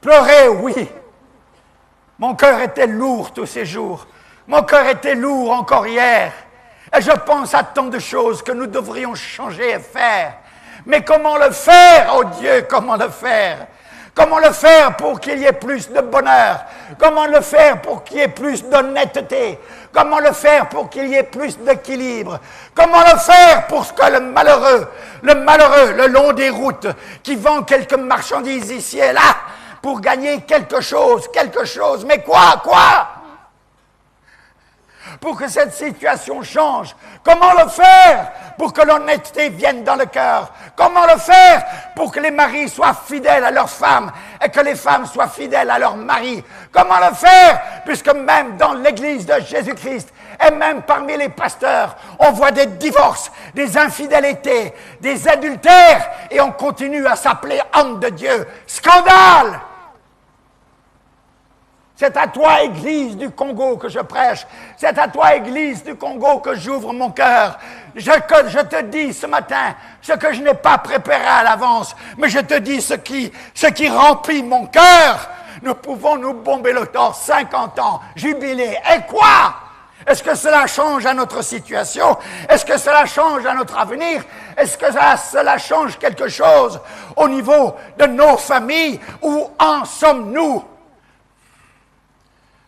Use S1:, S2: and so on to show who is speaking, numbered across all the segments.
S1: Pleurer, oui. Mon cœur était lourd tous ces jours. Mon cœur était lourd encore hier. Et je pense à tant de choses que nous devrions changer et faire. Mais comment le faire, oh Dieu, comment le faire? Comment le faire pour qu'il y ait plus de bonheur? Comment le faire pour qu'il y ait plus d'honnêteté? Comment le faire pour qu'il y ait plus d'équilibre? Comment le faire pour que le malheureux, le long des routes, qui vend quelques marchandises ici et là, pour gagner quelque chose, mais quoi? Pour que cette situation change. Comment le faire pour que l'honnêteté vienne dans le cœur? Comment le faire pour que les maris soient fidèles à leurs femmes et que les femmes soient fidèles à leurs maris? Comment le faire puisque même dans l'Église de Jésus-Christ et même parmi les pasteurs, on voit des divorces, des infidélités, des adultères et on continue à s'appeler homme de Dieu. Scandale! C'est à toi, Église du Congo, que je prêche. C'est à toi, Église du Congo, que j'ouvre mon cœur. Je te dis ce matin ce que je n'ai pas préparé à l'avance, mais je te dis ce qui remplit mon cœur. Nous pouvons nous bomber le torse, 50 ans, jubiler. Et quoi? Est-ce que cela change à notre situation? Est-ce que cela change à notre avenir? Est-ce que cela change quelque chose au niveau de nos familles? Où en sommes-nous?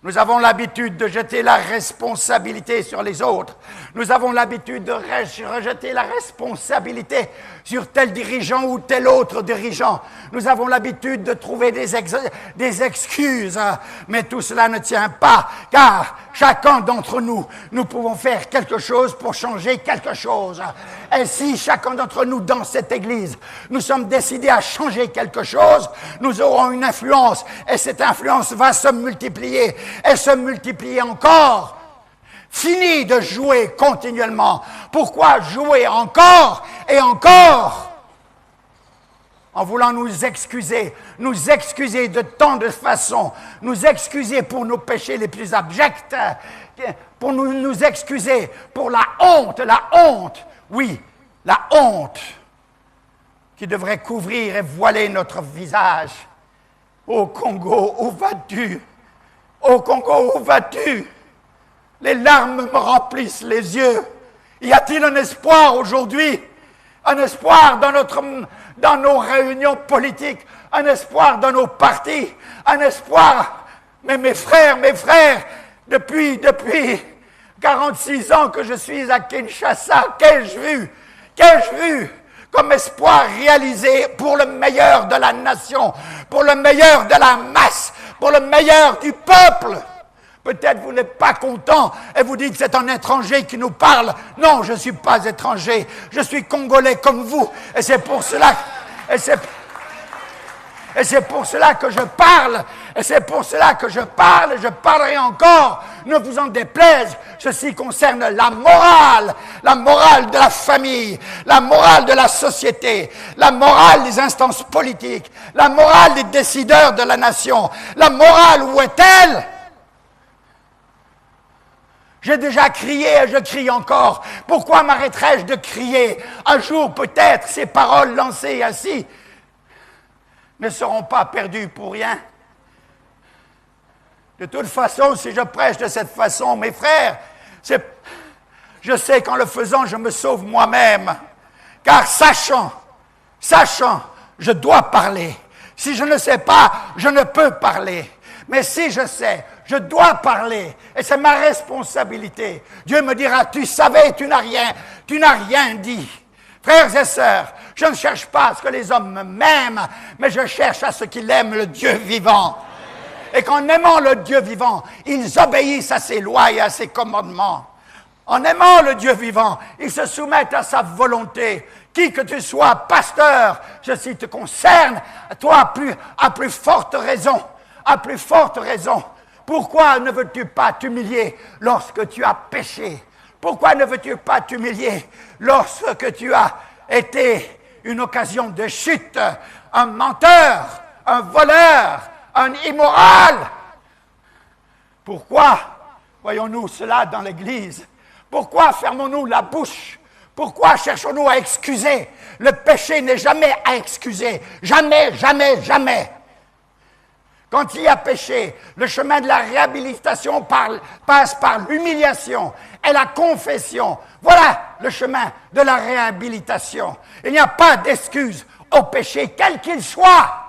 S1: Nous avons l'habitude de jeter la responsabilité sur les autres. Nous avons l'habitude de rejeter la responsabilité sur tel dirigeant ou tel autre dirigeant. Nous avons l'habitude de trouver des excuses. Mais tout cela ne tient pas, car chacun d'entre nous, nous pouvons faire quelque chose pour changer quelque chose. Et si chacun d'entre nous, dans cette Église, nous sommes décidés à changer quelque chose, nous aurons une influence. Et cette influence va se multiplier. Et se multiplier encore. Fini de jouer continuellement. Pourquoi jouer encore et encore? En voulant nous excuser de tant de façons, nous excuser pour nos péchés les plus abjects, pour nous excuser pour la honte, oui, la honte qui devrait couvrir et voiler notre visage. Ô Congo, où vas-tu? Ô Congo, où vas-tu? Les larmes me remplissent les yeux. Y a-t-il un espoir aujourd'hui? Un espoir dans nos réunions politiques? Un espoir dans nos partis? Un espoir? Mais mes frères, depuis 46 ans que je suis à Kinshasa, qu'ai-je vu comme espoir réalisé pour le meilleur de la nation, pour le meilleur de la masse, pour le meilleur du peuple? Peut-être vous n'êtes pas content et vous dites c'est un étranger qui nous parle. Non, je ne suis pas étranger, je suis Congolais comme vous. Et c'est pour cela que je parle. Et c'est pour cela que je parle et je parlerai encore. Ne vous en déplaise. Ceci concerne la morale de la famille, la morale de la société, la morale des instances politiques, la morale des décideurs de la nation. La morale, où est-elle? J'ai déjà crié et je crie encore. Pourquoi m'arrêterais-je de crier? Un jour, peut-être, ces paroles lancées ainsi ne seront pas perdues pour rien. De toute façon, si je prêche de cette façon, mes frères, je sais qu'en le faisant, je me sauve moi-même. Car sachant, je dois parler. Si je ne sais pas, je ne peux parler. Mais si je sais, je dois parler. Et c'est ma responsabilité. Dieu me dira, tu savais, tu n'as rien dit. Frères et sœurs, je ne cherche pas à ce que les hommes m'aiment, mais je cherche à ce qu'ils aiment le Dieu vivant. Et qu'en aimant le Dieu vivant, ils obéissent à ses lois et à ses commandements. En aimant le Dieu vivant, ils se soumettent à sa volonté. Qui que tu sois, pasteur, ceci te concerne, toi à plus forte raison. À plus forte raison. Pourquoi ne veux-tu pas t'humilier lorsque tu as péché? Pourquoi ne veux-tu pas t'humilier lorsque tu as été une occasion de chute, un menteur, un voleur, un immoral? Pourquoi voyons-nous cela dans l'Église? Pourquoi fermons-nous la bouche? Pourquoi cherchons-nous à excuser? Le péché n'est jamais à excuser. Jamais, jamais, jamais. Quand il y a péché, le chemin de la réhabilitation passe par l'humiliation et la confession. Voilà le chemin de la réhabilitation. Il n'y a pas d'excuse au péché, quel qu'il soit.